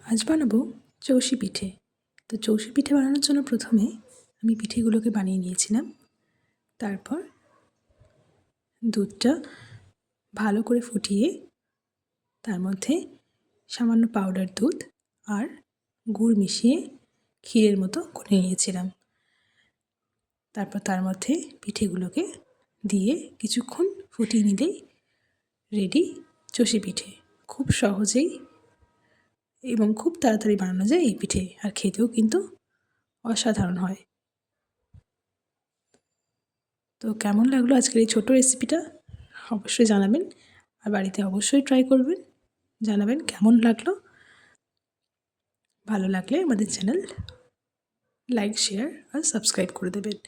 আজ বানাবো চৌষি পিঠে। তো চৌষি পিঠে বানানোর জন্য প্রথমে আমি পিঠেগুলোকে বানিয়ে নিয়েছিলাম। তারপর দুধটা ভালো করে ফুটিয়ে তার মধ্যে সামান্য পাউডার দুধ আর গুড় মিশিয়ে ক্ষীরের মতো করে নিয়েছিলাম। তারপর তার মধ্যে পিঠেগুলোকে দিয়ে কিছুক্ষণ ফুটিয়ে নিলেই রেডি চৌষি পিঠে। খুব সহজেই এবং খুব তাড়াতাড়ি বানানো যায় এই পিঠে, আর খেতেও কিন্তু অসাধারণ হয়। তো কেমন লাগলো আজকের এই ছোটো রেসিপিটা অবশ্যই জানাবেন, আর বাড়িতে অবশ্যই ট্রাই করবেন, জানাবেন কেমন লাগলো। ভালো লাগলে আমাদের চ্যানেল লাইক, শেয়ার আর সাবস্ক্রাইব করে দেবেন।